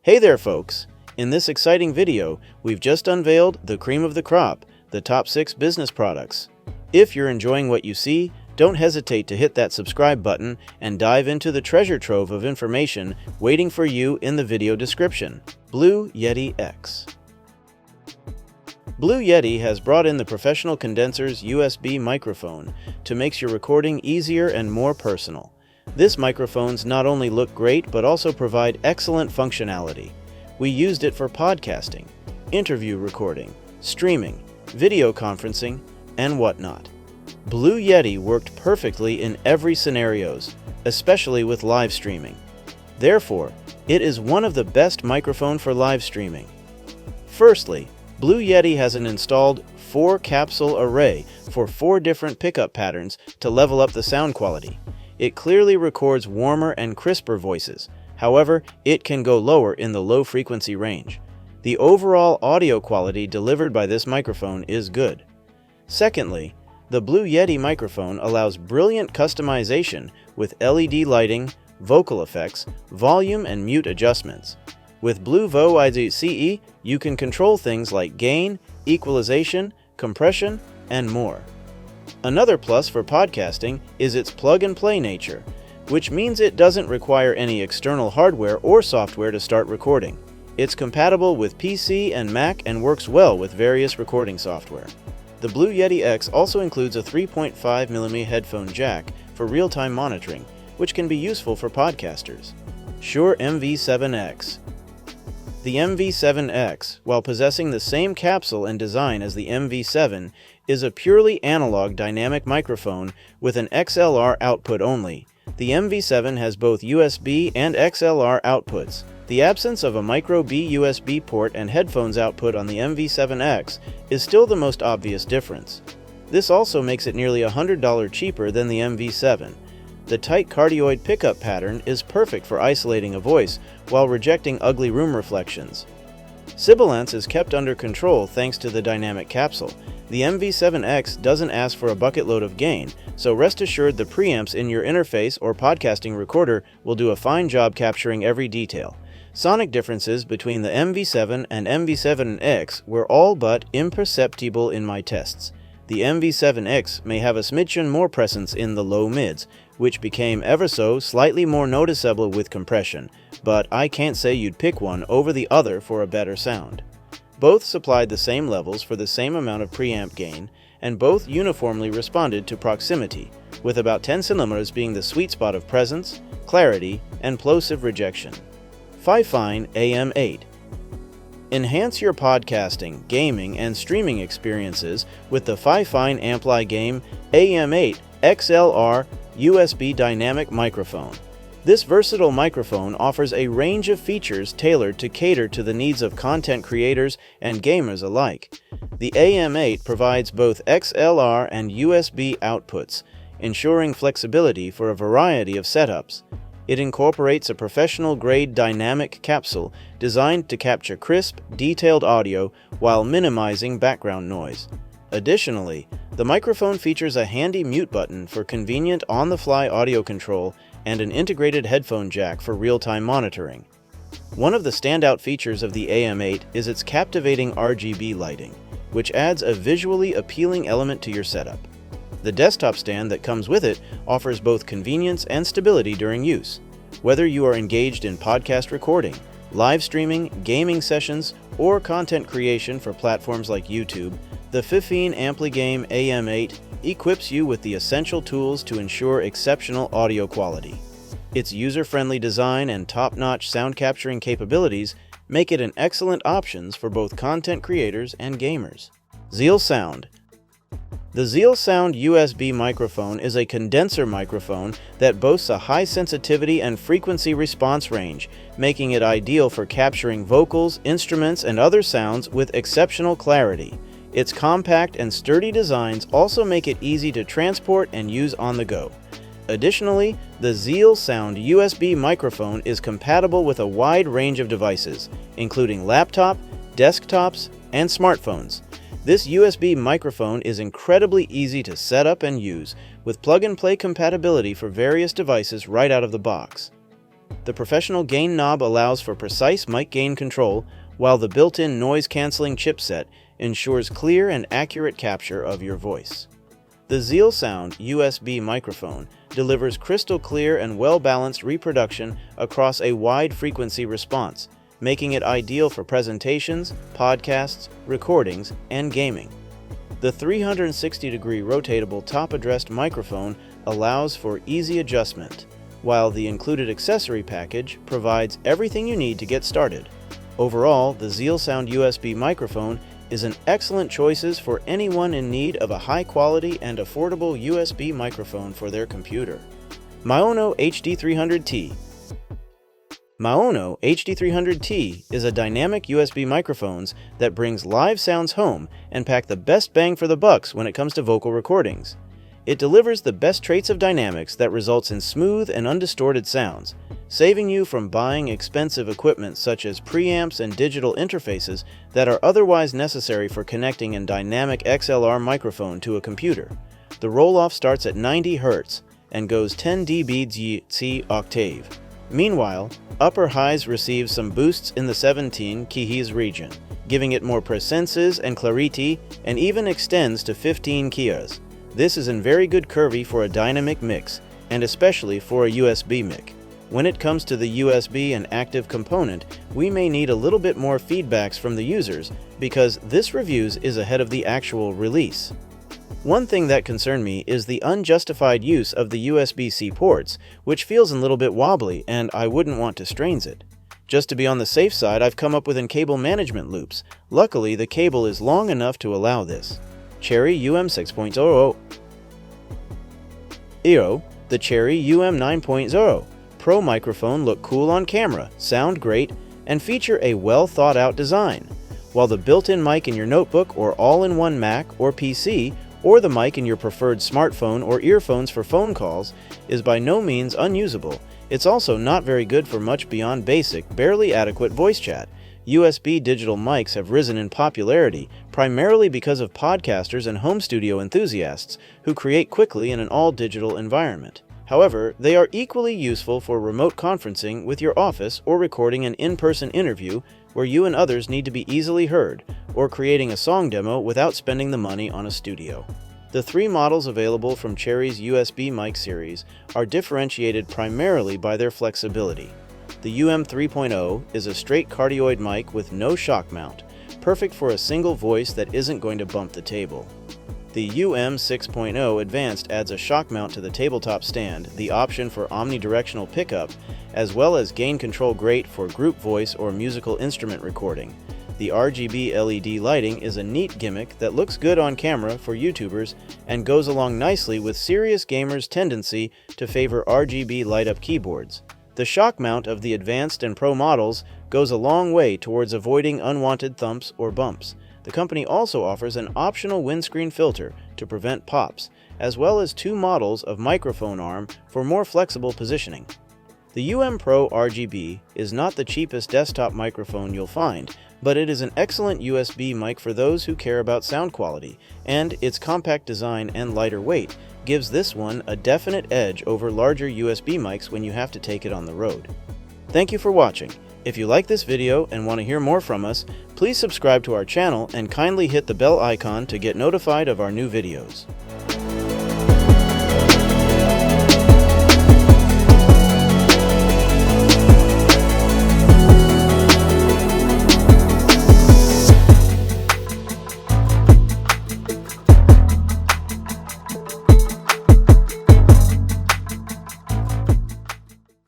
Hey there folks! In this exciting video, we've just unveiled the cream of the crop, the top 6 business products. If you're enjoying what you see, don't hesitate to hit that subscribe button and dive into the treasure trove of information waiting for you in the video description. Blue Yeti X. Blue Yeti has brought in the Professional Condensers USB Microphone to make your recording easier and more personal. This microphones not only look great but also provide excellent functionality. We used it for podcasting, interview recording, streaming, video conferencing, and whatnot. Blue Yeti worked perfectly in every scenarios, especially with live streaming. Therefore, it is one of the best microphone for live streaming. Firstly, Blue Yeti has an installed 4 capsule array for 4 different pickup patterns to level up the sound quality. It clearly records warmer and crisper voices. However, it can go lower in the low frequency range. The overall audio quality delivered by this microphone is good. Secondly, the Blue Yeti microphone allows brilliant customization with LED lighting, vocal effects, volume and mute adjustments. With Blue Vo ICE, you can control things like gain, equalization, compression, and more. Another plus for podcasting is its plug-and-play nature, which means it doesn't require any external hardware or software to start recording. It's compatible with PC and Mac and works well with various recording software. The Blue Yeti X also includes a 3.5mm headphone jack for real-time monitoring, which can be useful for podcasters. Shure MV7X. The MV7X, while possessing the same capsule and design as the MV7, is a purely analog dynamic microphone with an XLR output only. The MV7 has both USB and XLR outputs. The absence of a micro B USB port and headphones output on the MV7X is still the most obvious difference. This also makes it nearly $100 cheaper than the MV7. The tight cardioid pickup pattern is perfect for isolating a voice while rejecting ugly room reflections. Sibilance is kept under control thanks to the dynamic capsule. The MV7X doesn't ask for a bucket load of gain, so rest assured the preamps in your interface or podcasting recorder will do a fine job capturing every detail. Sonic differences between the MV7 and MV7X were all but imperceptible in my tests. The MV7X may have a smidgen more presence in the low mids, which became ever so slightly more noticeable with compression, but I can't say you'd pick one over the other for a better sound. Both supplied the same levels for the same amount of preamp gain, and both uniformly responded to proximity, with about 10 centimeters being the sweet spot of presence, clarity, and plosive rejection. FIFINE AM8. Enhance your podcasting, gaming, and streaming experiences with the FIFINE AmpliGame AM8 XLR USB dynamic microphone. This versatile microphone offers a range of features tailored to cater to the needs of content creators and gamers alike. The AM8 provides both XLR and USB outputs, ensuring flexibility for a variety of setups. It incorporates a professional-grade dynamic capsule designed to capture crisp, detailed audio while minimizing background noise. Additionally, the microphone features a handy mute button for convenient on-the-fly audio control and an integrated headphone jack for real-time monitoring. One of the standout features of the AM8 is its captivating RGB lighting, which adds a visually appealing element to your setup. The desktop stand that comes with it offers both convenience and stability during use. Whether you are engaged in podcast recording, live streaming, gaming sessions, or content creation for platforms like YouTube, the FIFINE AmpliGame AM8 equips you with the essential tools to ensure exceptional audio quality. Its user-friendly design and top-notch sound capturing capabilities make it an excellent option for both content creators and gamers. ZealSound. The ZealSound USB microphone is a condenser microphone that boasts a high sensitivity and frequency response range, making it ideal for capturing vocals, instruments, and other sounds with exceptional clarity. Its compact and sturdy designs also make it easy to transport and use on the go. Additionally, the ZealSound USB microphone is compatible with a wide range of devices, including laptop, desktops, and smartphones. This USB microphone is incredibly easy to set up and use, with plug-and-play compatibility for various devices right out of the box. The professional gain knob allows for precise mic gain control, while the built-in noise-canceling chipset ensures clear and accurate capture of your voice. The ZealSound USB microphone delivers crystal clear and well-balanced reproduction across a wide frequency response, making it ideal for presentations, podcasts, recordings, and gaming. The 360-degree rotatable top-addressed microphone allows for easy adjustment, while the included accessory package provides everything you need to get started. Overall, the ZealSound USB microphone is an excellent choice for anyone in need of a high-quality and affordable USB microphone for their computer. MAONO HD300T. MAONO HD300T is a dynamic USB microphone that brings live sounds home and pack the best bang for the bucks when it comes to vocal recordings. It delivers the best traits of dynamics that results in smooth and undistorted sounds, saving you from buying expensive equipment such as preamps and digital interfaces that are otherwise necessary for connecting a dynamic XLR microphone to a computer. The roll-off starts at 90 Hz and goes 10 dB octave. Meanwhile, upper highs receive some boosts in the 17 kHz region, giving it more presences and clarity, and even extends to 15 kHz. This is in very good curvy for a dynamic mix, and especially for a USB mic. When it comes to the USB and active component, we may need a little bit more feedbacks from the users because this reviews is ahead of the actual release. One thing that concerned me is the unjustified use of the USB-C ports, which feels a little bit wobbly and I wouldn't want to strain it. Just to be on the safe side, I've come up with cable management loops. Luckily, the cable is long enough to allow this. Cherry UM6.0. The Cherry UM9.0 Pro microphone look cool on camera, sound great, and feature a well thought out design. While the built-in mic in your notebook or all-in-one Mac or PC, or the mic in your preferred smartphone or earphones for phone calls, is by no means unusable, it's also not very good for much beyond basic, barely adequate voice chat. USB digital mics have risen in popularity primarily because of podcasters and home studio enthusiasts who create quickly in an all-digital environment. However, they are equally useful for remote conferencing with your office or recording an in-person interview where you and others need to be easily heard, or creating a song demo without spending the money on a studio. The three models available from Cherry's USB mic series are differentiated primarily by their flexibility. The UM3.0 is a straight cardioid mic with no shock mount, perfect for a single voice that isn't going to bump the table. The UM6.0 Advanced adds a shock mount to the tabletop stand, the option for omnidirectional pickup, as well as gain control great for group voice or musical instrument recording. The RGB LED lighting is a neat gimmick that looks good on camera for YouTubers and goes along nicely with serious gamers' tendency to favor RGB light-up keyboards. The shock mount of the Advanced and Pro models goes a long way towards avoiding unwanted thumps or bumps. The company also offers an optional windscreen filter to prevent pops, as well as two models of microphone arm for more flexible positioning. The UM Pro RGB is not the cheapest desktop microphone you'll find, but it is an excellent USB mic for those who care about sound quality, and its compact design and lighter weight gives this one a definite edge over larger USB mics when you have to take it on the road. Thank you for watching. If you like this video and want to hear more from us, please subscribe to our channel and kindly hit the bell icon to get notified of our new videos.